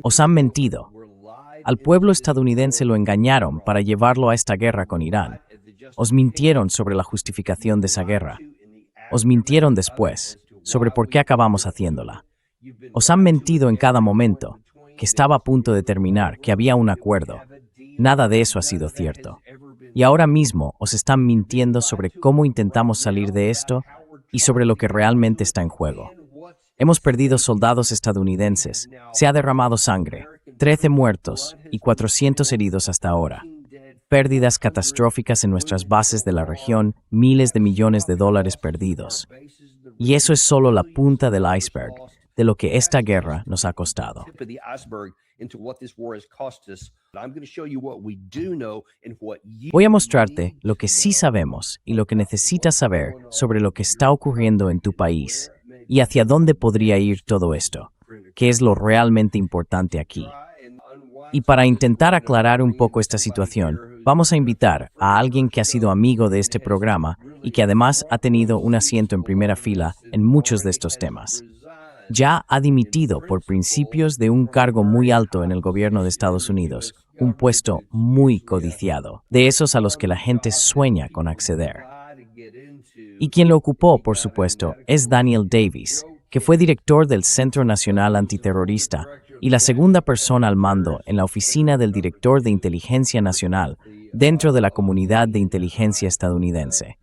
Os han mentido. Al pueblo estadounidense lo engañaron para llevarlo a esta guerra con Irán. Os mintieron sobre la justificación de esa guerra. Os mintieron después sobre por qué acabamos haciéndola. Os han mentido en cada momento, que estaba a punto de terminar, que había un acuerdo. Nada de eso ha sido cierto. Y ahora mismo os están mintiendo sobre cómo intentamos salir de esto y sobre lo que realmente está en juego. Hemos perdido soldados estadounidenses, se ha derramado sangre, 13 muertos y 400 heridos hasta ahora. Pérdidas catastróficas en nuestras bases de la región, miles de millones de dólares perdidos. Y eso es solo la punta del iceberg de lo que esta guerra nos ha costado. Voy a mostrarte lo que sí sabemos y lo que necesitas saber sobre lo que está ocurriendo en tu país y hacia dónde podría ir todo esto, que es lo realmente importante aquí. Y para intentar aclarar un poco esta situación, vamos a invitar a alguien que ha sido amigo de este programa y que además ha tenido un asiento en primera fila en muchos de estos temas. Ya ha dimitido por principios de un cargo muy alto en el gobierno de Estados Unidos, un puesto muy codiciado, de esos a los que la gente sueña con acceder. Y quien lo ocupó, por supuesto, es Daniel Davis, que fue director del Centro Nacional Antiterrorista y la segunda persona al mando en la oficina del director de Inteligencia Nacional dentro de la comunidad de inteligencia estadounidense.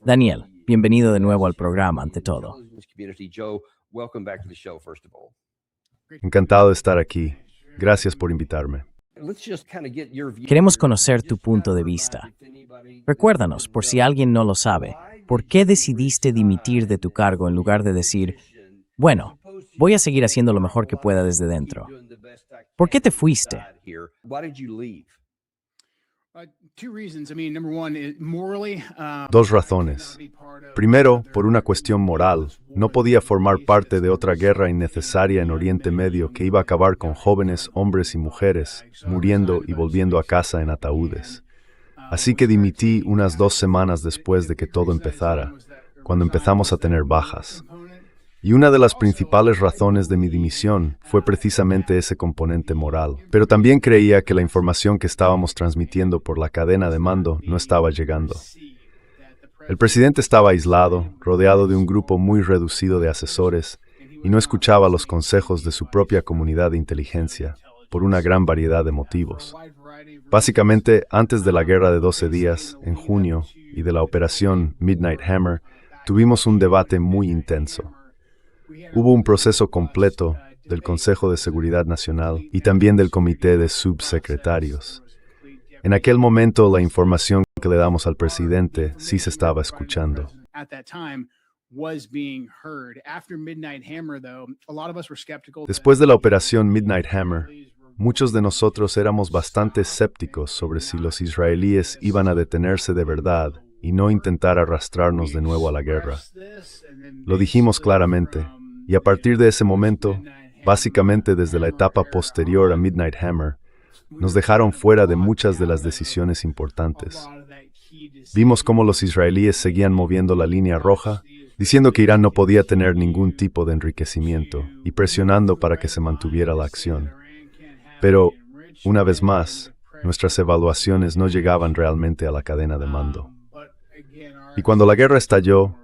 Daniel, bienvenido de nuevo al programa, ante todo. Encantado de estar aquí. Gracias por invitarme. Queremos conocer tu punto de vista. Recuérdanos, por si alguien no lo sabe, ¿por qué decidiste dimitir de tu cargo en lugar de decir, bueno, voy a seguir haciendo lo mejor que pueda desde dentro? ¿Por qué te fuiste? Dos razones. Primero, por una cuestión moral. No podía formar parte de otra guerra innecesaria en Oriente Medio que iba a acabar con jóvenes, hombres y mujeres, muriendo y volviendo a casa en ataúdes. Así que dimití unas 2 semanas después de que todo empezara, cuando empezamos a tener bajas. Y una de las principales razones de mi dimisión fue precisamente ese componente moral. Pero también creía que la información que estábamos transmitiendo por la cadena de mando no estaba llegando. El presidente estaba aislado, rodeado de un grupo muy reducido de asesores, y no escuchaba los consejos de su propia comunidad de inteligencia, por una gran variedad de motivos. Básicamente, antes de la guerra de 12 días, en junio, y de la operación Midnight Hammer, tuvimos un debate muy intenso. Hubo un proceso completo del Consejo de Seguridad Nacional y también del Comité de Subsecretarios. En aquel momento, la información que le damos al presidente sí se estaba escuchando. Después de la operación Midnight Hammer, muchos de nosotros éramos bastante escépticos sobre si los israelíes iban a detenerse de verdad y no intentar arrastrarnos de nuevo a la guerra. Lo dijimos claramente, y a partir de ese momento, básicamente desde la etapa posterior a Midnight Hammer, nos dejaron fuera de muchas de las decisiones importantes. Vimos cómo los israelíes seguían moviendo la línea roja, diciendo que Irán no podía tener ningún tipo de enriquecimiento y presionando para que se mantuviera la acción. Pero, una vez más, nuestras evaluaciones no llegaban realmente a la cadena de mando. Y cuando la guerra estalló,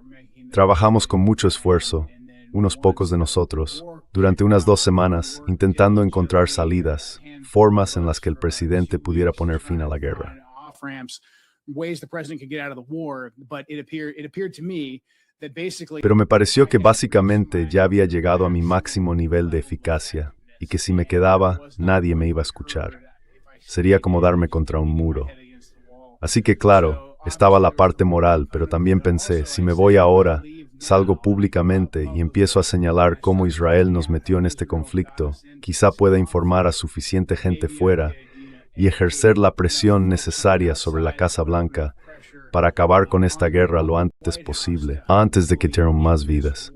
trabajamos con mucho esfuerzo, unos pocos de nosotros, durante unas 2 semanas, intentando encontrar salidas, formas en las que el presidente pudiera poner fin a la guerra. Pero me pareció que básicamente ya había llegado a mi máximo nivel de eficacia y que si me quedaba, nadie me iba a escuchar. Sería como darme contra un muro. Así que claro, estaba la parte moral, pero también pensé, si me voy ahora, salgo públicamente y empiezo a señalar cómo Israel nos metió en este conflicto, quizá pueda informar a suficiente gente fuera y ejercer la presión necesaria sobre la Casa Blanca para acabar con esta guerra lo antes posible, antes de que tuvieran más vidas.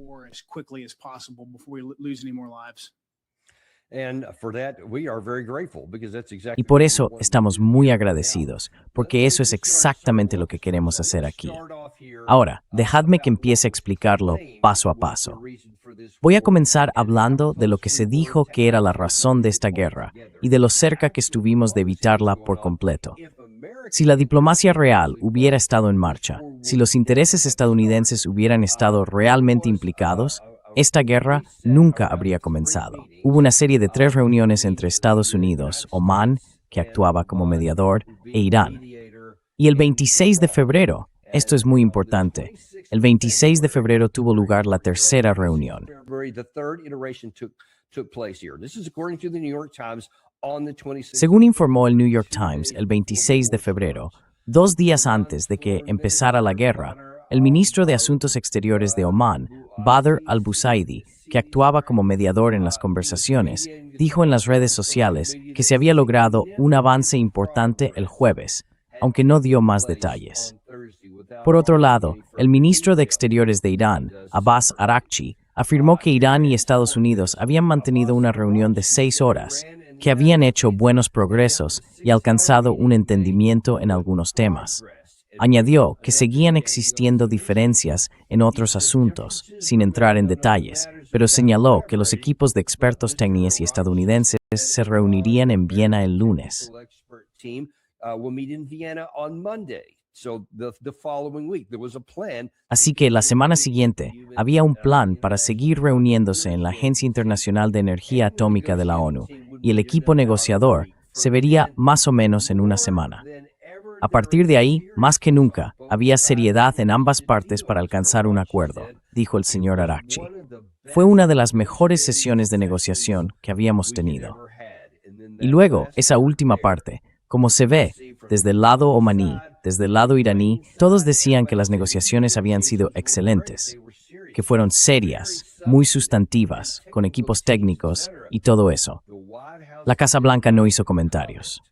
Y por eso estamos muy agradecidos, porque eso es exactamente lo que queremos hacer aquí. Ahora, dejadme que empiece a explicarlo paso a paso. Voy a comenzar hablando de lo que se dijo que era la razón de esta guerra y de lo cerca que estuvimos de evitarla por completo. Si la diplomacia real hubiera estado en marcha, si los intereses estadounidenses hubieran estado realmente implicados, esta guerra nunca habría comenzado. Hubo una serie de 3 reuniones entre Estados Unidos, Omán, que actuaba como mediador, e Irán. Y el 26 de febrero, esto es muy importante, el 26 de febrero tuvo lugar la tercera reunión. Según informó el New York Times el 26 de febrero, 2 días antes de que empezara la guerra, el ministro de Asuntos Exteriores de Omán, Badr al-Busaidi, que actuaba como mediador en las conversaciones, dijo en las redes sociales que se había logrado un avance importante el jueves, aunque no dio más detalles. Por otro lado, el ministro de Exteriores de Irán, Abbas Araghchi, afirmó que Irán y Estados Unidos habían mantenido una reunión de 6 horas, que habían hecho buenos progresos y alcanzado un entendimiento en algunos temas. Añadió que seguían existiendo diferencias en otros asuntos, sin entrar en detalles, pero señaló que los equipos de expertos técnicos y estadounidenses se reunirían en Viena el lunes. Así que la semana siguiente había un plan para seguir reuniéndose en la Agencia Internacional de Energía Atómica de la ONU, y el equipo negociador se vería más o menos en una semana. A partir de ahí, más que nunca, había seriedad en ambas partes para alcanzar un acuerdo, dijo el señor Araghchi. Fue una de las mejores sesiones de negociación que habíamos tenido. Y luego, esa última parte, como se ve, desde el lado omaní, desde el lado iraní, todos decían que las negociaciones habían sido excelentes, que fueron serias, muy sustantivas, con equipos técnicos y todo eso. La Casa Blanca no hizo comentarios.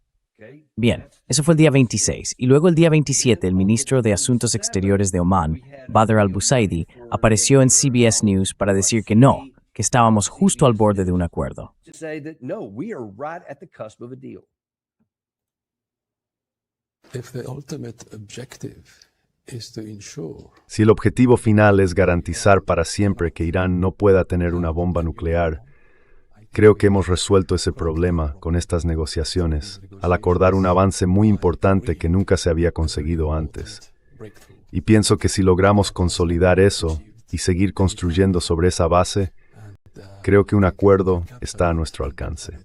Bien, eso fue el día 26, y luego el día 27 el ministro de Asuntos Exteriores de Omán, Badr al-Busaidi, apareció en CBS News para decir que no, que estábamos justo al borde de un acuerdo. Si el objetivo final es garantizar para siempre que Irán no pueda tener una bomba nuclear, creo que hemos resuelto ese problema con estas negociaciones, al acordar un avance muy importante que nunca se había conseguido antes. Y pienso que si logramos consolidar eso y seguir construyendo sobre esa base, creo que un acuerdo está a nuestro alcance.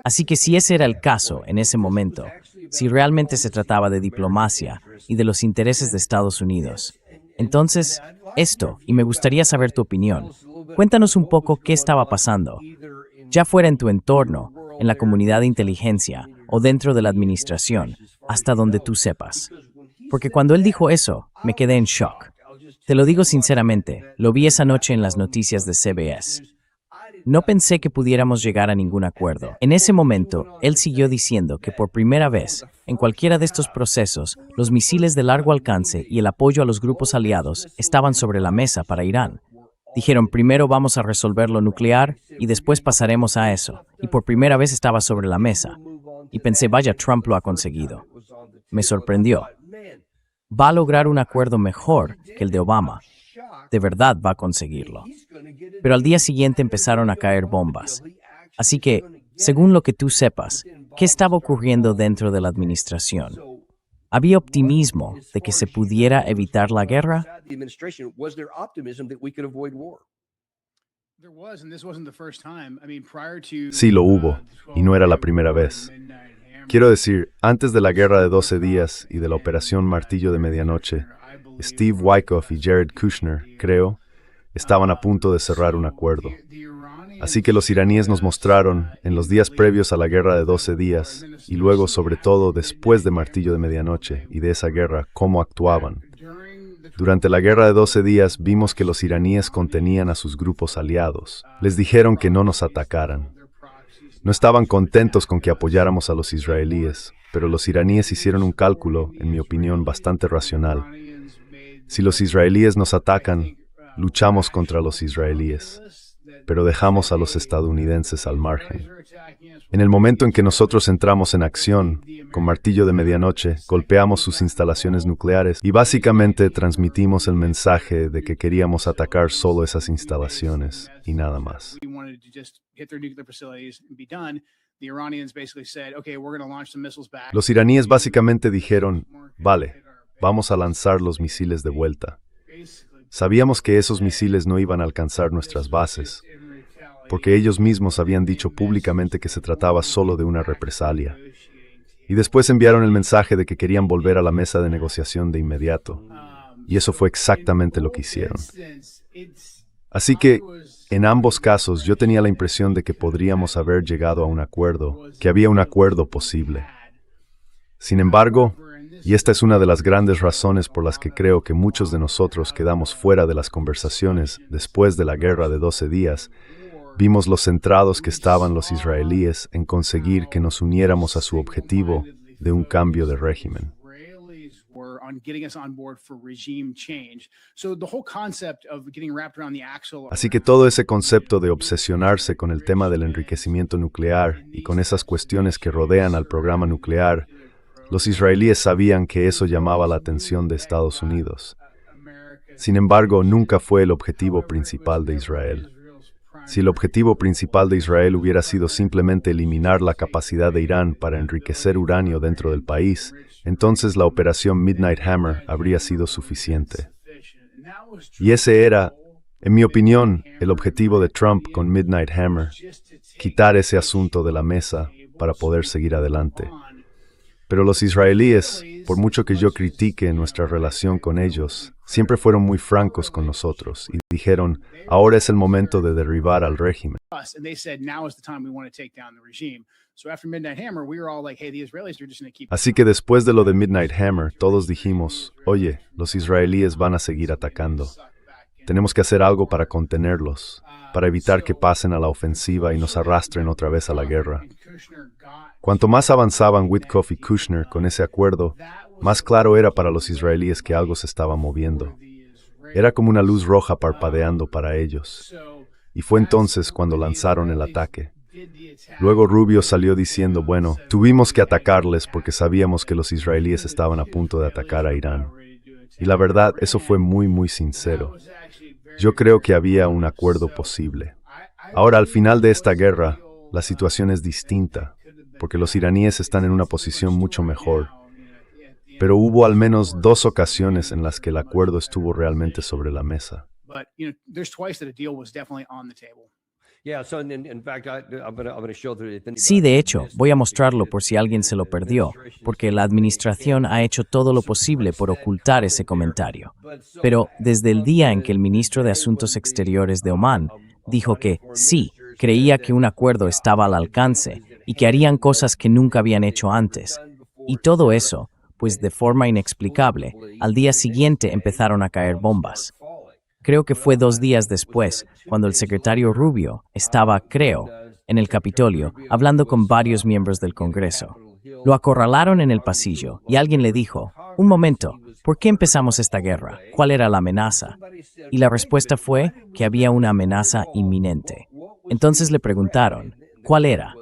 Así que si ese era el caso en ese momento, si realmente se trataba de diplomacia y de los intereses de Estados Unidos, entonces, esto, y me gustaría saber tu opinión, cuéntanos un poco qué estaba pasando, ya fuera en tu entorno, en la comunidad de inteligencia o dentro de la administración, hasta donde tú sepas. Porque cuando él dijo eso, me quedé en shock. Te lo digo sinceramente, lo vi esa noche en las noticias de CBS. No pensé que pudiéramos llegar a ningún acuerdo. En ese momento, él siguió diciendo que por primera vez, en cualquiera de estos procesos, los misiles de largo alcance y el apoyo a los grupos aliados estaban sobre la mesa para Irán. Dijeron, primero vamos a resolver lo nuclear y después pasaremos a eso. Y por primera vez estaba sobre la mesa. Y pensé, vaya, Trump lo ha conseguido. Me sorprendió. Va a lograr un acuerdo mejor que el de Obama. De verdad va a conseguirlo. Pero al día siguiente empezaron a caer bombas. Así que, según lo que tú sepas, ¿qué estaba ocurriendo dentro de la administración? ¿Había optimismo de que se pudiera evitar la guerra? Sí, lo hubo, y no era la primera vez. Quiero decir, antes de la guerra de 12 días y de la operación Martillo de Medianoche, Steve Witkoff y Jared Kushner, creo, estaban a punto de cerrar un acuerdo. Así que los iraníes nos mostraron, en los días previos a la guerra de 12 días, y luego sobre todo después de Martillo de Medianoche y de esa guerra, cómo actuaban. Durante la guerra de 12 días vimos que los iraníes contenían a sus grupos aliados. Les dijeron que no nos atacaran. No estaban contentos con que apoyáramos a los israelíes, pero los iraníes hicieron un cálculo, en mi opinión, bastante racional. Si los israelíes nos atacan, luchamos contra los israelíes, pero dejamos a los estadounidenses al margen. En el momento en que nosotros entramos en acción, con martillo de medianoche, golpeamos sus instalaciones nucleares y básicamente transmitimos el mensaje de que queríamos atacar solo esas instalaciones y nada más. Los iraníes básicamente dijeron, vale, vamos a lanzar los misiles de vuelta. Sabíamos que esos misiles no iban a alcanzar nuestras bases, porque ellos mismos habían dicho públicamente que se trataba solo de una represalia. Y después enviaron el mensaje de que querían volver a la mesa de negociación de inmediato. Y eso fue exactamente lo que hicieron. Así que, en ambos casos, yo tenía la impresión de que podríamos haber llegado a un acuerdo, que había un acuerdo posible. Sin embargo, y esta es una de las grandes razones por las que creo que muchos de nosotros quedamos fuera de las conversaciones después de la guerra de 12 días, vimos lo centrados que estaban los israelíes en conseguir que nos uniéramos a su objetivo de un cambio de régimen. Así que todo ese concepto de obsesionarse con el tema del enriquecimiento nuclear y con esas cuestiones que rodean al programa nuclear, los israelíes sabían que eso llamaba la atención de Estados Unidos. Sin embargo, nunca fue el objetivo principal de Israel. Si el objetivo principal de Israel hubiera sido simplemente eliminar la capacidad de Irán para enriquecer uranio dentro del país, entonces la operación Midnight Hammer habría sido suficiente. Y ese era, en mi opinión, el objetivo de Trump con Midnight Hammer, quitar ese asunto de la mesa para poder seguir adelante. Pero los israelíes, por mucho que yo critique nuestra relación con ellos, siempre fueron muy francos con nosotros y dijeron, ahora es el momento de derribar al régimen. Así que después de lo de Midnight Hammer, todos dijimos, oye, los israelíes van a seguir atacando. Tenemos que hacer algo para contenerlos, para evitar que pasen a la ofensiva y nos arrastren otra vez a la guerra. Cuanto más avanzaban Witkoff y Kushner con ese acuerdo, más claro era para los israelíes que algo se estaba moviendo. Era como una luz roja parpadeando para ellos. Y fue entonces cuando lanzaron el ataque. Luego Rubio salió diciendo, bueno, tuvimos que atacarles porque sabíamos que los israelíes estaban a punto de atacar a Irán. Y la verdad, eso fue muy sincero. Yo creo que había un acuerdo posible. Ahora, al final de esta guerra, la situación es distinta, porque los iraníes están en una posición mucho mejor. Pero hubo al menos 2 ocasiones en las que el acuerdo estuvo realmente sobre la mesa. Sí, de hecho, voy a mostrarlo por si alguien se lo perdió, porque la administración ha hecho todo lo posible por ocultar ese comentario. Pero desde el día en que el ministro de Asuntos Exteriores de Omán dijo que sí, creía que un acuerdo estaba al alcance y que harían cosas que nunca habían hecho antes. Y todo eso, pues de forma inexplicable, al día siguiente empezaron a caer bombas. Creo que fue 2 días después, cuando el secretario Rubio estaba, en el Capitolio, hablando con varios miembros del Congreso. Lo acorralaron en el pasillo y alguien le dijo, un momento, ¿por qué empezamos esta guerra? ¿Cuál era la amenaza? Y la respuesta fue que había una amenaza inminente. Entonces le preguntaron, ¿cuál era?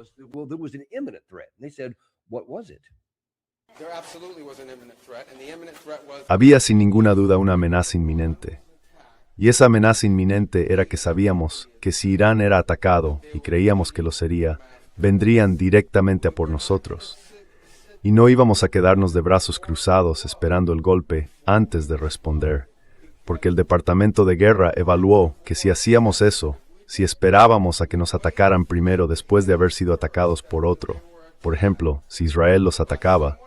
Había sin ninguna duda una amenaza inminente. Y esa amenaza inminente era que sabíamos que si Irán era atacado, y creíamos que lo sería, vendrían directamente a por nosotros. Y no íbamos a quedarnos de brazos cruzados esperando el golpe antes de responder, porque el Departamento de Guerra evaluó que si hacíamos eso, si esperábamos a que nos atacaran primero después de haber sido atacados por otro, por ejemplo, si Israel los atacaba,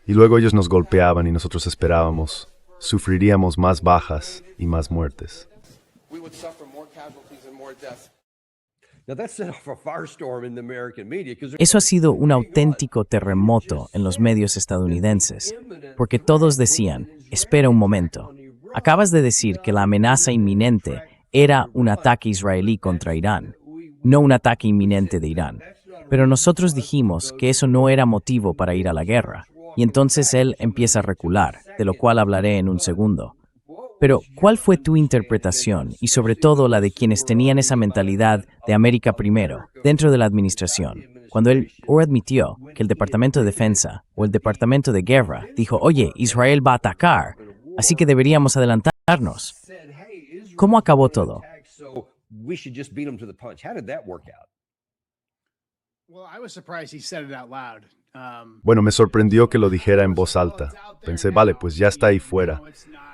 y luego ellos nos golpeaban y nosotros esperábamos, sufriríamos más bajas y más muertes. Eso ha sido un auténtico terremoto en los medios estadounidenses, porque todos decían, espera un momento, acabas de decir que la amenaza inminente era un ataque israelí contra Irán, no un ataque inminente de Irán. Pero nosotros dijimos que eso no era motivo para ir a la guerra, y entonces él empieza a recular, de lo cual hablaré en un segundo. Pero, ¿cuál fue tu interpretación y sobre todo la de quienes tenían esa mentalidad de América primero dentro de la administración? Cuando él admitió que el Departamento de Defensa o el Departamento de Guerra dijo, oye, Israel va a atacar, así que deberíamos adelantarnos. ¿Cómo acabó todo? Bueno, me sorprendió que lo dijera en voz alta. Pensé, vale, pues ya está ahí fuera.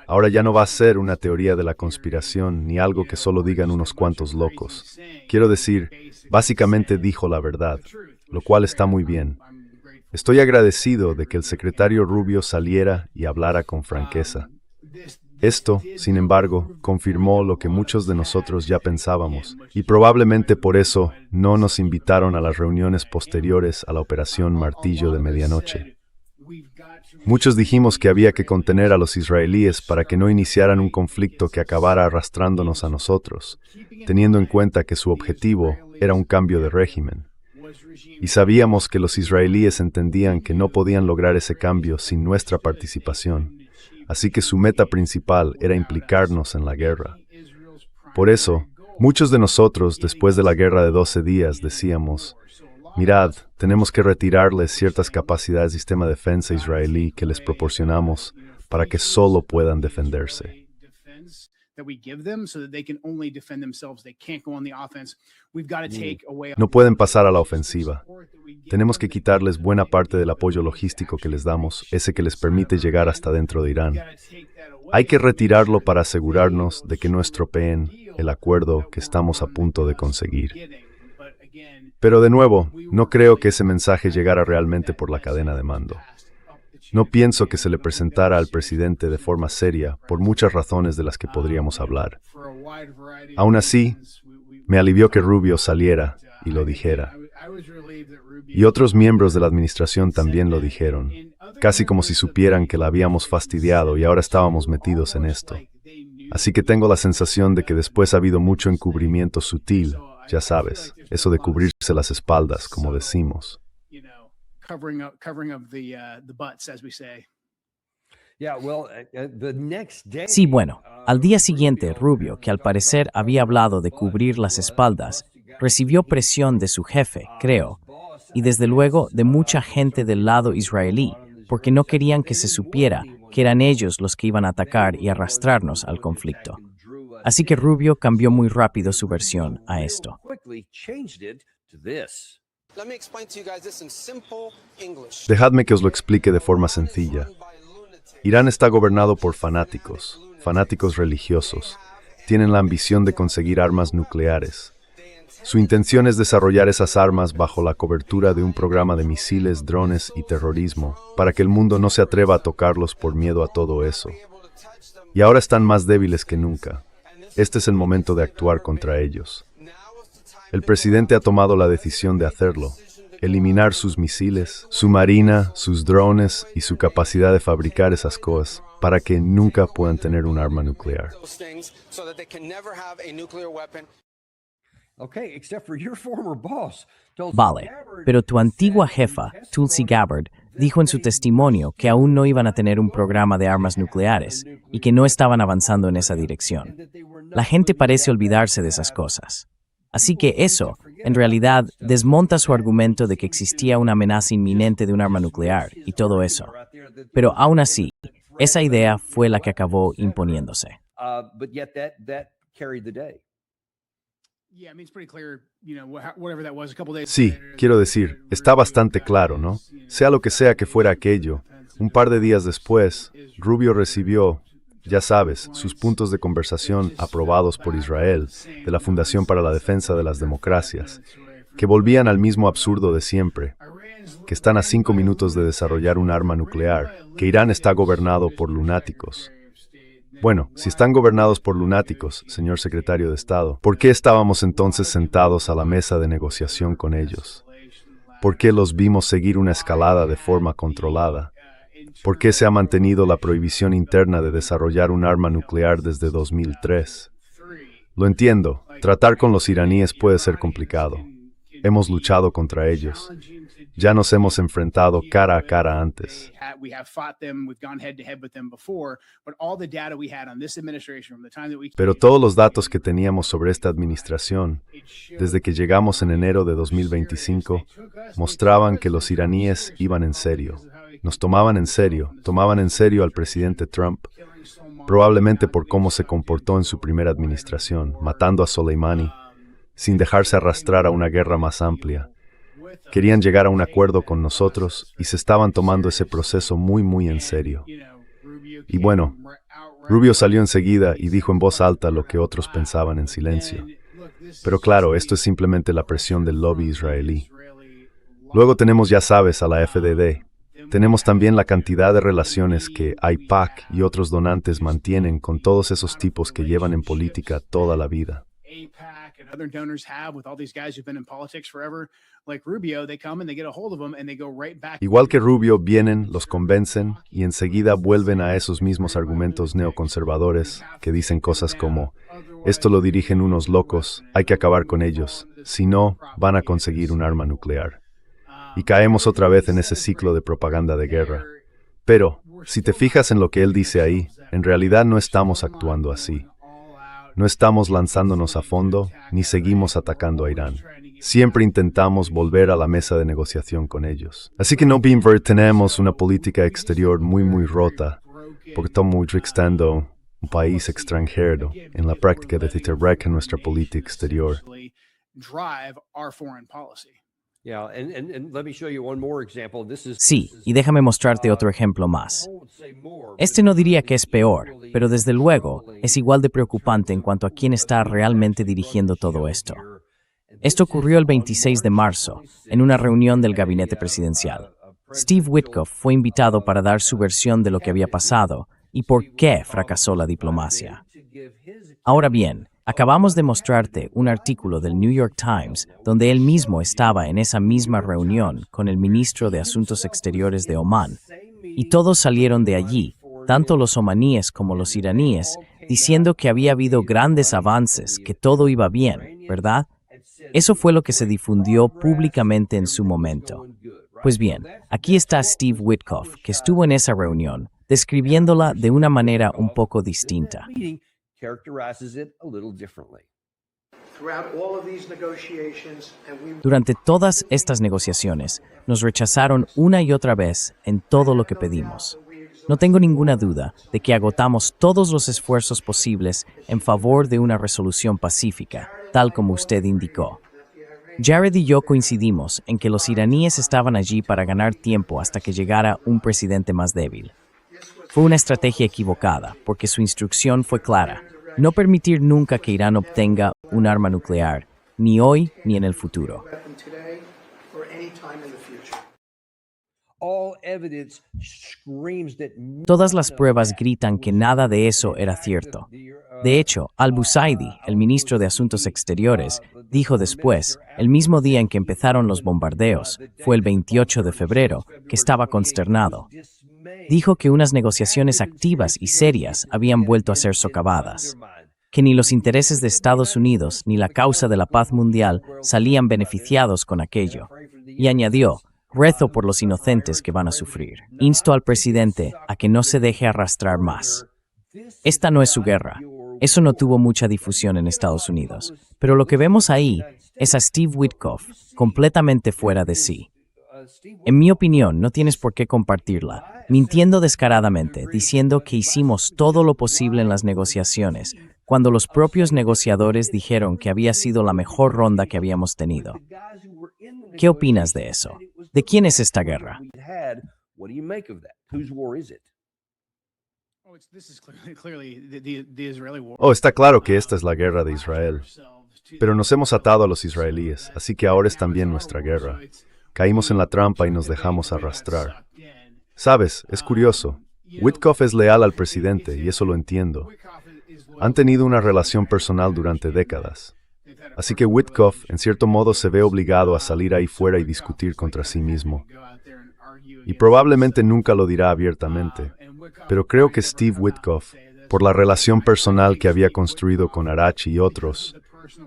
Ahora ya no va a ser una teoría de la conspiración ni algo que solo digan unos cuantos locos. Quiero decir, básicamente dijo la verdad, lo cual está muy bien. Estoy agradecido de que el secretario Rubio saliera y hablara con franqueza. Esto, sin embargo, confirmó lo que muchos de nosotros ya pensábamos, y probablemente por eso no nos invitaron a las reuniones posteriores a la Operación Martillo de Medianoche. Muchos dijimos que había que contener a los israelíes para que no iniciaran un conflicto que acabara arrastrándonos a nosotros, teniendo en cuenta que su objetivo era un cambio de régimen. Y sabíamos que los israelíes entendían que no podían lograr ese cambio sin nuestra participación. Así que su meta principal era implicarnos en la guerra. Por eso, muchos de nosotros, después de la guerra de 12 días, decíamos, mirad, tenemos que retirarles ciertas capacidades del sistema de defensa israelí que les proporcionamos para que solo puedan defenderse. No pueden pasar a la ofensiva. Tenemos que quitarles buena parte del apoyo logístico que les damos, ese que les permite llegar hasta dentro de Irán. Hay que retirarlo para asegurarnos de que no estropeen el acuerdo que estamos a punto de conseguir. Pero de nuevo, no creo que ese mensaje llegara realmente por la cadena de mando. No pienso que se le presentara al presidente de forma seria por muchas razones de las que podríamos hablar. Aún así, me alivió que Rubio saliera y lo dijera. Y otros miembros de la administración también lo dijeron, casi como si supieran que la habíamos fastidiado y ahora estábamos metidos en esto. Así que tengo la sensación de que después ha habido mucho encubrimiento sutil, ya sabes, eso de cubrirse las espaldas, como decimos. Sí, bueno, al día siguiente, Rubio, que al parecer había hablado de cubrir las espaldas, recibió presión de su jefe, creo, y desde luego de mucha gente del lado israelí, porque no querían que se supiera que eran ellos los que iban a atacar y arrastrarnos al conflicto. Así que Rubio cambió muy rápido su versión a esto. Dejadme que os lo explique de forma sencilla. Irán está gobernado por fanáticos religiosos. Tienen la ambición de conseguir armas nucleares. Su intención es desarrollar esas armas bajo la cobertura de un programa de misiles, drones y terrorismo, para que el mundo no se atreva a tocarlos por miedo a todo eso. Y ahora están más débiles que nunca. Este es el momento de actuar contra ellos. El presidente ha tomado la decisión de hacerlo. Eliminar sus misiles, su marina, sus drones y su capacidad de fabricar esas cosas para que nunca puedan tener un arma nuclear. Vale, pero tu antigua jefa, Tulsi Gabbard, dijo en su testimonio que aún no iban a tener un programa de armas nucleares y que no estaban avanzando en esa dirección. La gente parece olvidarse de esas cosas. Así que eso, en realidad, desmonta su argumento de que existía una amenaza inminente de un arma nuclear y todo eso. Pero aún así, esa idea fue la que acabó imponiéndose. Sí, quiero decir, está bastante claro, ¿no? Sea lo que sea que fuera aquello, un par de días después, Rubio recibió, ya sabes, sus puntos de conversación aprobados por Israel, de la Fundación para la Defensa de las Democracias, que volvían al mismo absurdo de siempre, que están a 5 minutos de desarrollar un arma nuclear, que Irán está gobernado por lunáticos. Bueno, si están gobernados por lunáticos, señor secretario de Estado, ¿por qué estábamos entonces sentados a la mesa de negociación con ellos? ¿Por qué los vimos seguir una escalada de forma controlada? ¿Por qué se ha mantenido la prohibición interna de desarrollar un arma nuclear desde 2003? Lo entiendo, tratar con los iraníes puede ser complicado. hemos luchado contra ellos. Ya nos hemos enfrentado cara a cara antes. Pero todos los datos que teníamos sobre esta administración, desde que llegamos en enero de 2025, mostraban que los iraníes iban en serio. Nos tomaban en serio al presidente Trump, probablemente por cómo se comportó en su primera administración, matando a Soleimani, sin dejarse arrastrar a una guerra más amplia. Querían llegar a un acuerdo con nosotros y se estaban tomando ese proceso muy en serio. Y bueno, Rubio salió enseguida y dijo en voz alta lo que otros pensaban en silencio. Pero claro, esto es simplemente la presión del lobby israelí. Luego tenemos, ya sabes, a la FDD. Tenemos también la cantidad de relaciones que AIPAC y otros donantes mantienen con todos esos tipos que llevan en política toda la vida. Igual que Rubio, vienen, los convencen y enseguida vuelven a esos mismos argumentos neoconservadores que dicen cosas como: esto lo dirigen unos locos, hay que acabar con ellos, si no, van a conseguir un arma nuclear. Y caemos otra vez en ese ciclo de propaganda de guerra. Pero, si te fijas en lo que él dice ahí, en realidad no estamos actuando así. No estamos lanzándonos a fondo, ni seguimos atacando a Irán. Siempre intentamos volver a la mesa de negociación con ellos. Así que no tenemos una política exterior muy rota, porque estamos estando un país extranjero en la práctica de en nuestra política exterior. Sí, y déjame mostrarte otro ejemplo más. Este no diría que es peor, pero desde luego es igual de preocupante en cuanto a quién está realmente dirigiendo todo esto. Esto ocurrió el 26 de marzo, en una reunión del gabinete presidencial. Steve Witkoff fue invitado para dar su versión de lo que había pasado y por qué fracasó la diplomacia. Ahora bien, acabamos de mostrarte un artículo del New York Times donde él mismo estaba en esa misma reunión con el ministro de Asuntos Exteriores de Omán, y todos salieron de allí, tanto los omaníes como los iraníes, diciendo que había habido grandes avances, que todo iba bien, ¿verdad? Eso fue lo que se difundió públicamente en su momento. Pues bien, aquí está Steve Witkoff, que estuvo en esa reunión, describiéndola de una manera un poco distinta. Durante todas estas negociaciones, nos rechazaron una y otra vez en todo lo que pedimos. No tengo ninguna duda de que agotamos todos los esfuerzos posibles en favor de una resolución pacífica, tal como usted indicó. Jared y yo coincidimos en que los iraníes estaban allí para ganar tiempo hasta que llegara un presidente más débil. Fue una estrategia equivocada, porque su instrucción fue clara: no permitir nunca que Irán obtenga un arma nuclear, ni hoy ni en el futuro. Todas las pruebas gritan que nada de eso era cierto. De hecho, al-Busaidi, el ministro de Asuntos Exteriores, dijo después, el mismo día en que empezaron los bombardeos, fue el 28 de febrero, que estaba consternado. Dijo que unas negociaciones activas y serias habían vuelto a ser socavadas, que ni los intereses de Estados Unidos ni la causa de la paz mundial salían beneficiados con aquello. Y añadió: rezo por los inocentes que van a sufrir. Insto al presidente a que no se deje arrastrar más. Esta no es su guerra. Eso no tuvo mucha difusión en Estados Unidos. Pero lo que vemos ahí es a Steve Witkoff completamente fuera de sí. En mi opinión, no tienes por qué compartirla, mintiendo descaradamente, diciendo que hicimos todo lo posible en las negociaciones, cuando los propios negociadores dijeron que había sido la mejor ronda que habíamos tenido. ¿Qué opinas de eso? ¿De quién es esta guerra? Está claro que esta es la guerra de Israel. Pero nos hemos atado a los israelíes, así que ahora es también nuestra guerra. Caímos en la trampa y nos dejamos arrastrar. Sabes, es curioso. Witkoff es leal al presidente y eso lo entiendo. Han tenido una relación personal durante décadas. Así que Witkoff, en cierto modo, se ve obligado a salir ahí fuera y discutir contra sí mismo. Y probablemente nunca lo dirá abiertamente. Pero creo que Steve Witkoff, por la relación personal que había construido con Arachi y otros,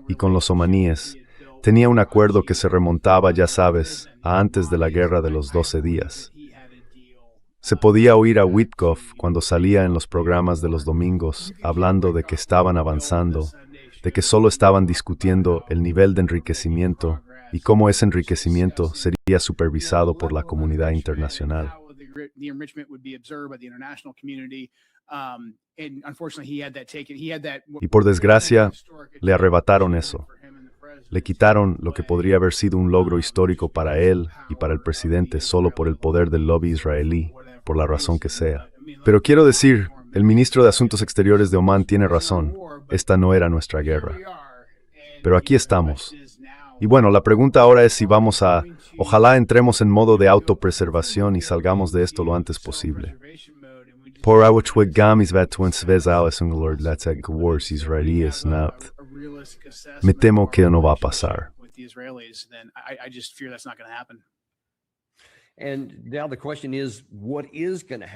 y con los omaníes, Tenía un acuerdo que se remontaba, ya sabes, a antes de la Guerra de los 12 días. Se podía oír a Witkoff cuando salía en los programas de los domingos hablando de que estaban avanzando, de que solo estaban discutiendo el nivel de enriquecimiento y cómo ese enriquecimiento sería supervisado por la comunidad internacional. Y por desgracia, le arrebataron eso. Le quitaron lo que podría haber sido un logro histórico para él y para el presidente solo por el poder del lobby israelí, por la razón que sea. Pero quiero decir, el ministro de Asuntos Exteriores de Omán tiene razón. Esta no era nuestra guerra. Pero aquí estamos. Y bueno, la pregunta ahora es si vamos a... Ojalá entremos en modo de autopreservación y salgamos de esto lo antes posible. Me temo que no va a pasar.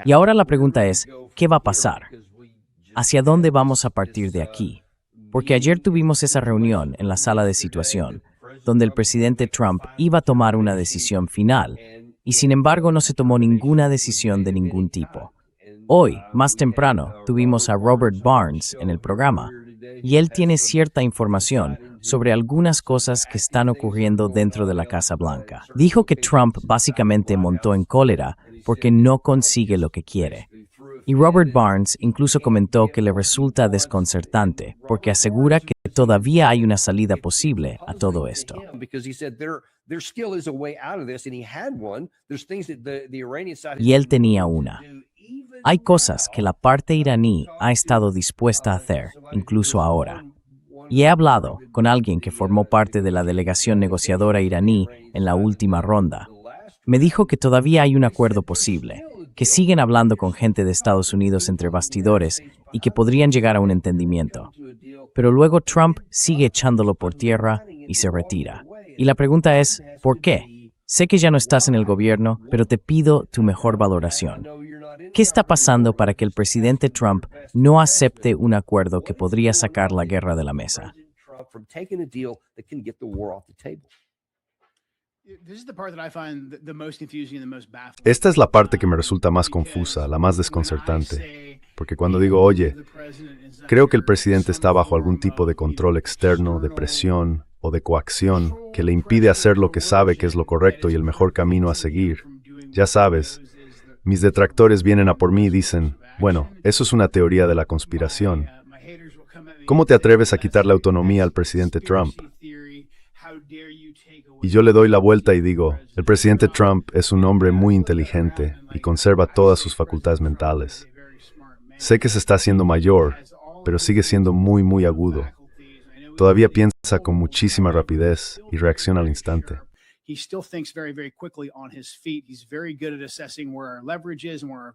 Y ahora la pregunta es, ¿qué va a pasar? ¿Hacia dónde vamos a partir de aquí? Porque ayer tuvimos esa reunión en la sala de situación, donde el presidente Trump iba a tomar una decisión final, y sin embargo no se tomó ninguna decisión de ningún tipo. Hoy, más temprano, tuvimos a Robert Barnes en el programa, y él tiene cierta información sobre algunas cosas que están ocurriendo dentro de la Casa Blanca. Dijo que Trump básicamente montó en cólera porque no consigue lo que quiere. Y Robert Barnes incluso comentó que le resulta desconcertante porque asegura que todavía hay una salida posible a todo esto. Y él tenía una. Hay cosas que la parte iraní ha estado dispuesta a hacer, incluso ahora. Y he hablado con alguien que formó parte de la delegación negociadora iraní en la última ronda. Me dijo que todavía hay un acuerdo posible, que siguen hablando con gente de Estados Unidos entre bastidores y que podrían llegar a un entendimiento. Pero luego Trump sigue echándolo por tierra y se retira. Y la pregunta es, ¿por qué? Sé que ya no estás en el gobierno, pero te pido tu mejor valoración. ¿Qué está pasando para que el presidente Trump no acepte un acuerdo que podría sacar la guerra de la mesa? Esta es la parte que me resulta más confusa, la más desconcertante. Porque cuando digo, oye, creo que el presidente está bajo algún tipo de control externo, de presión o de coacción que le impide hacer lo que sabe que es lo correcto y el mejor camino a seguir. Ya sabes, mis detractores vienen a por mí y dicen, bueno, eso es una teoría de la conspiración. ¿Cómo te atreves a quitarle autonomía al presidente Trump? Y yo le doy la vuelta y digo, el presidente Trump es un hombre muy inteligente y conserva todas sus facultades mentales. Sé que se está haciendo mayor, pero sigue siendo muy agudo. Todavía piensa con muchísima rapidez y reacciona al instante.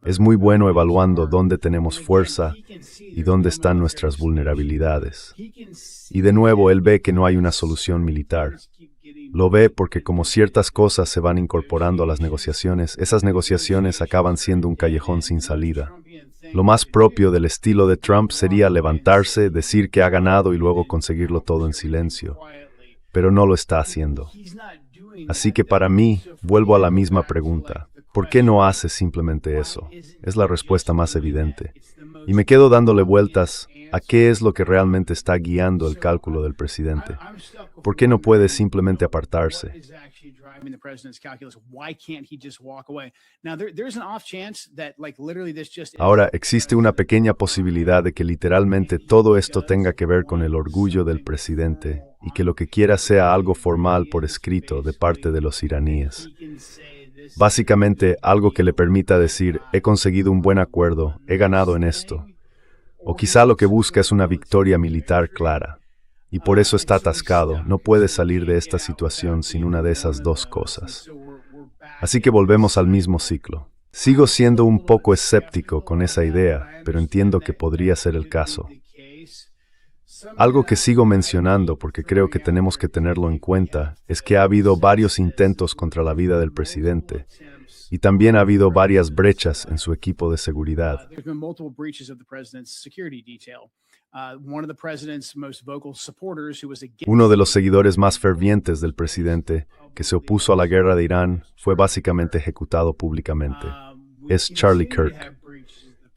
Es muy bueno evaluando dónde tenemos fuerza y dónde están nuestras vulnerabilidades. Y de nuevo, él ve que no hay una solución militar. Lo ve porque como ciertas cosas se van incorporando a las negociaciones, esas negociaciones acaban siendo un callejón sin salida. Lo más propio del estilo de Trump sería levantarse, decir que ha ganado y luego conseguirlo todo en silencio. Pero no lo está haciendo. Así que para mí, vuelvo a la misma pregunta. ¿Por qué no hace simplemente eso? Es la respuesta más evidente. Y me quedo dándole vueltas a qué es lo que realmente está guiando el cálculo del presidente. ¿Por qué no puede simplemente apartarse? Ahora, existe una pequeña posibilidad de que literalmente todo esto tenga que ver con el orgullo del presidente y que lo que quiera sea algo formal por escrito de parte de los iraníes. Básicamente, algo que le permita decir, he conseguido un buen acuerdo, he ganado en esto. O quizá lo que busca es una victoria militar clara. Y por eso está atascado, no puede salir de esta situación sin una de esas dos cosas. Así que volvemos al mismo ciclo. Sigo siendo un poco escéptico con esa idea, pero entiendo que podría ser el caso. Algo que sigo mencionando porque creo que tenemos que tenerlo en cuenta es que ha habido varios intentos contra la vida del presidente y también ha habido varias brechas en su equipo de seguridad. Uno de los seguidores más fervientes del presidente, que se opuso a la guerra de Irán, fue básicamente ejecutado públicamente. Es Charlie Kirk.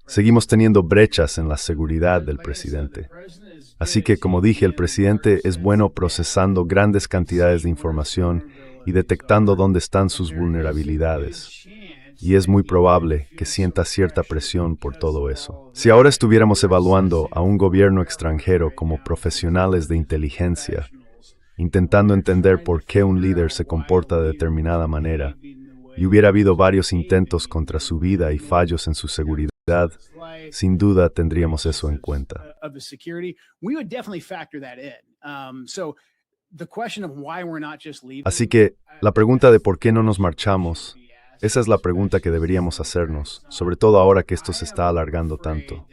Seguimos teniendo brechas en la seguridad del presidente. Así que, como dije, el presidente es bueno procesando grandes cantidades de información y detectando dónde están sus vulnerabilidades. Y es muy probable que sienta cierta presión por todo eso. Si ahora estuviéramos evaluando a un gobierno extranjero como profesionales de inteligencia, intentando entender por qué un líder se comporta de determinada manera, y hubiera habido varios intentos contra su vida y fallos en su seguridad, sin duda tendríamos eso en cuenta. Así que, la pregunta de por qué no nos marchamos, esa es la pregunta que deberíamos hacernos, sobre todo ahora que esto se está alargando tanto.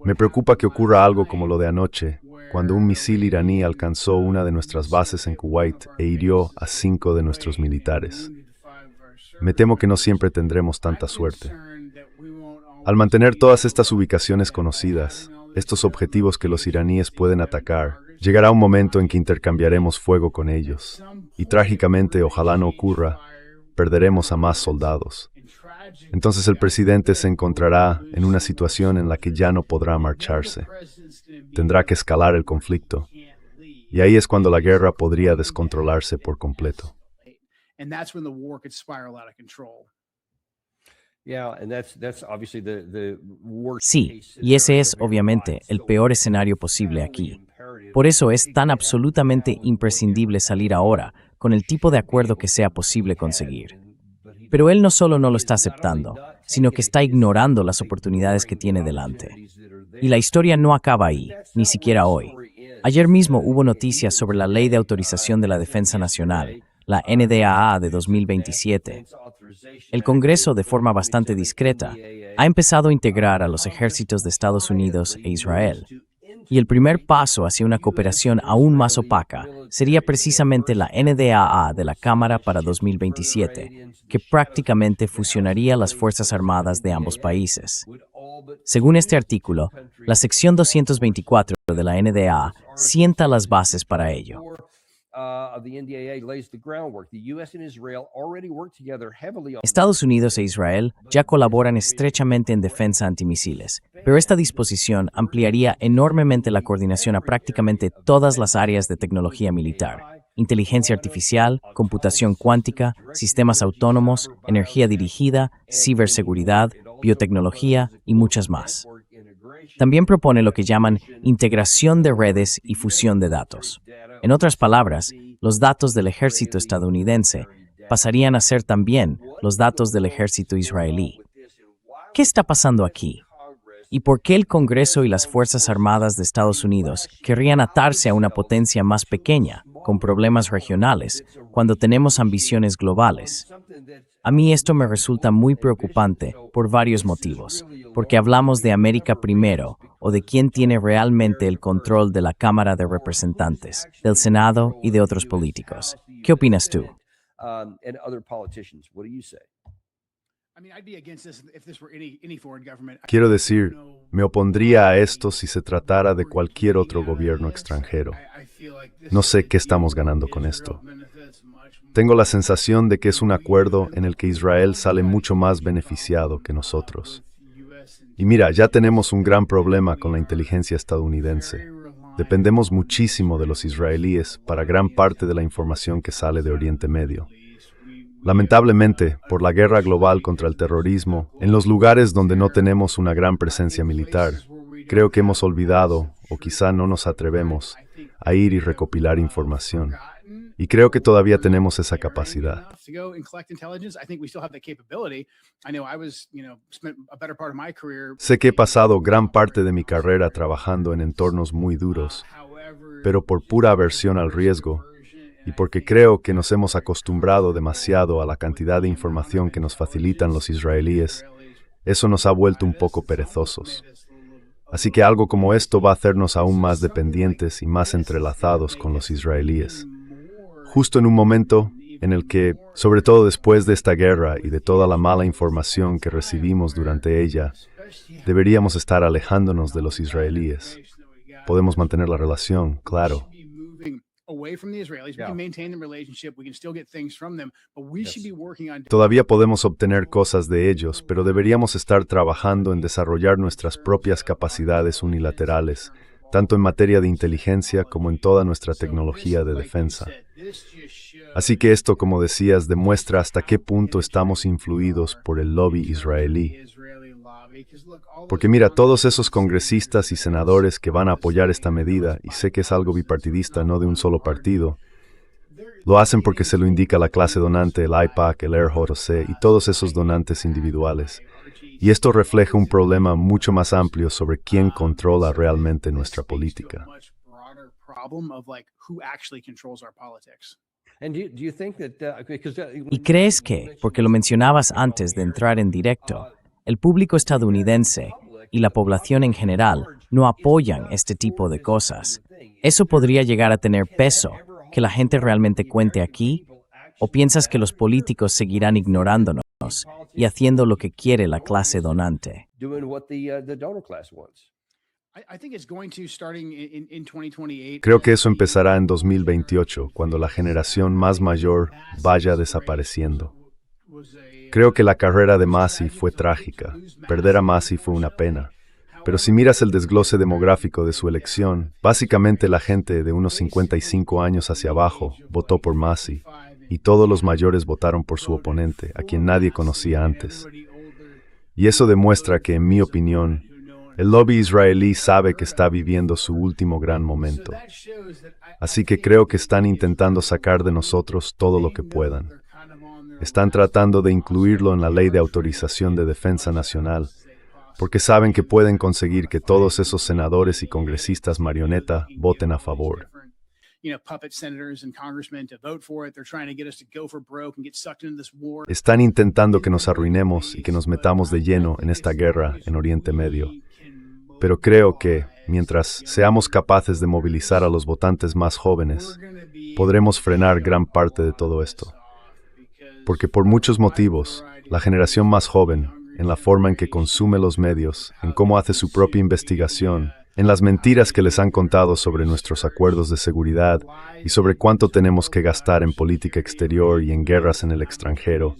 Me preocupa que ocurra algo como lo de anoche, cuando un misil iraní alcanzó una de nuestras bases en Kuwait e hirió a 5 de nuestros militares. Me temo que no siempre tendremos tanta suerte. Al mantener todas estas ubicaciones conocidas, estos objetivos que los iraníes pueden atacar, llegará un momento en que intercambiaremos fuego con ellos. Y trágicamente, ojalá no ocurra, perderemos a más soldados. Entonces el presidente se encontrará en una situación en la que ya no podrá marcharse. Tendrá que escalar el conflicto. Y ahí es cuando la guerra podría descontrolarse por completo. Sí, y ese es, obviamente, el peor escenario posible aquí. Por eso es tan absolutamente imprescindible salir ahora, con el tipo de acuerdo que sea posible conseguir. Pero él no solo no lo está aceptando, sino que está ignorando las oportunidades que tiene delante. Y la historia no acaba ahí, ni siquiera hoy. Ayer mismo hubo noticias sobre la Ley de Autorización de la Defensa Nacional, la NDAA de 2027. El Congreso, de forma bastante discreta, ha empezado a integrar a los ejércitos de Estados Unidos e Israel. Y el primer paso hacia una cooperación aún más opaca sería precisamente la NDAA de la Cámara para 2027, que prácticamente fusionaría las Fuerzas Armadas de ambos países. Según este artículo, la sección 224 de la NDAA sienta las bases para ello. Estados Unidos e Israel ya colaboran estrechamente en defensa antimisiles, pero esta disposición ampliaría enormemente la coordinación a prácticamente todas las áreas de tecnología militar: inteligencia artificial, computación cuántica, sistemas autónomos, energía dirigida, ciberseguridad, biotecnología y muchas más. También propone lo que llaman integración de redes y fusión de datos. En otras palabras, los datos del ejército estadounidense pasarían a ser también los datos del ejército israelí. ¿Qué está pasando aquí? ¿Y por qué el Congreso y las Fuerzas Armadas de Estados Unidos querrían atarse a una potencia más pequeña, con problemas regionales, cuando tenemos ambiciones globales? A mí esto me resulta muy preocupante por varios motivos, porque hablamos de América primero, o de quién tiene realmente el control de la Cámara de Representantes, del Senado y de otros políticos. ¿Qué opinas tú? Quiero decir, me opondría a esto si se tratara de cualquier otro gobierno extranjero. No sé qué estamos ganando con esto. Tengo la sensación de que es un acuerdo en el que Israel sale mucho más beneficiado que nosotros. Y mira, ya tenemos un gran problema con la inteligencia estadounidense. Dependemos muchísimo de los israelíes para gran parte de la información que sale de Oriente Medio. Lamentablemente, por la guerra global contra el terrorismo, en los lugares donde no tenemos una gran presencia militar, creo que hemos olvidado, o quizá no nos atrevemos, a ir y recopilar información. Y creo que todavía tenemos esa capacidad. Sé que he pasado gran parte de mi carrera trabajando en entornos muy duros, pero por pura aversión al riesgo, y porque creo que nos hemos acostumbrado demasiado a la cantidad de información que nos facilitan los israelíes, eso nos ha vuelto un poco perezosos. Así que algo como esto va a hacernos aún más dependientes y más entrelazados con los israelíes. Justo en un momento en el que, sobre todo después de esta guerra y de toda la mala información que recibimos durante ella, deberíamos estar alejándonos de los israelíes. Podemos mantener la relación, claro. Todavía podemos obtener cosas de ellos, pero deberíamos estar trabajando en desarrollar nuestras propias capacidades unilaterales, tanto en materia de inteligencia como en toda nuestra tecnología de defensa. Así que esto, como decías, demuestra hasta qué punto estamos influidos por el lobby israelí. Porque mira, todos esos congresistas y senadores que van a apoyar esta medida, y sé que es algo bipartidista, no de un solo partido, lo hacen porque se lo indica la clase donante, el AIPAC, el RJC y todos esos donantes individuales. Y esto refleja un problema mucho más amplio sobre quién controla realmente nuestra política. ¿Y crees que, porque lo mencionabas antes de entrar en directo, el público estadounidense y la población en general no apoyan este tipo de cosas? ¿Eso podría llegar a tener peso, que la gente realmente cuente aquí? ¿O piensas que los políticos seguirán ignorándonos y haciendo lo que quiere la clase donante? Creo que eso empezará en 2028, cuando la generación más mayor vaya desapareciendo. Creo que la carrera de Massie fue trágica. Perder a Massie fue una pena. Pero si miras el desglose demográfico de su elección, básicamente la gente de unos 55 años hacia abajo votó por Massie, y todos los mayores votaron por su oponente, a quien nadie conocía antes. Y eso demuestra que, en mi opinión, el lobby israelí sabe que está viviendo su último gran momento. Así que creo que están intentando sacar de nosotros todo lo que puedan. Están tratando de incluirlo en la Ley de Autorización de Defensa Nacional, porque saben que pueden conseguir que todos esos senadores y congresistas marioneta voten a favor. Están intentando que nos arruinemos y que nos metamos de lleno en esta guerra en Oriente Medio. Pero creo que, mientras seamos capaces de movilizar a los votantes más jóvenes, podremos frenar gran parte de todo esto. Porque por muchos motivos, la generación más joven, en la forma en que consume los medios, en cómo hace su propia investigación, en las mentiras que les han contado sobre nuestros acuerdos de seguridad y sobre cuánto tenemos que gastar en política exterior y en guerras en el extranjero.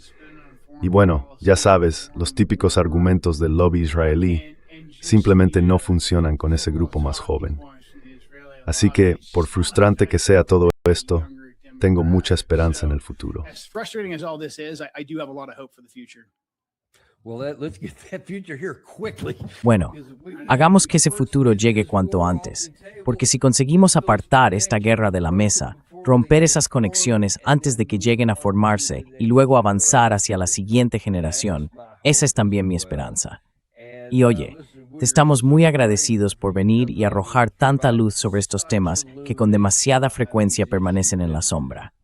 Y bueno, ya sabes, los típicos argumentos del lobby israelí simplemente no funcionan con ese grupo más joven. Así que, por frustrante que sea todo esto, tengo mucha esperanza en el futuro. Bueno, hagamos que ese futuro llegue cuanto antes, porque si conseguimos apartar esta guerra de la mesa, romper esas conexiones antes de que lleguen a formarse y luego avanzar hacia la siguiente generación, esa es también mi esperanza. Y oye, te estamos muy agradecidos por venir y arrojar tanta luz sobre estos temas que con demasiada frecuencia permanecen en la sombra.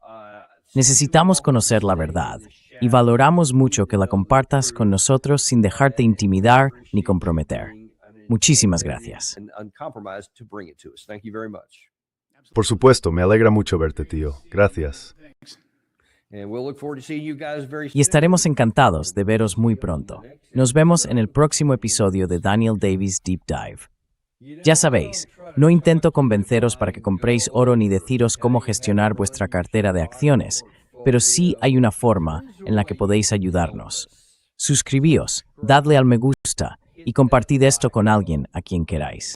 Necesitamos conocer la verdad, y valoramos mucho que la compartas con nosotros sin dejarte intimidar ni comprometer. Muchísimas gracias. Por supuesto, me alegra mucho verte, tío. Gracias. Y estaremos encantados de veros muy pronto. Nos vemos en el próximo episodio de Daniel Davies Deep Dive. Ya sabéis, no intento convenceros para que compréis oro ni deciros cómo gestionar vuestra cartera de acciones, pero sí hay una forma en la que podéis ayudarnos. Suscribíos, dadle al me gusta y compartid esto con alguien a quien queráis.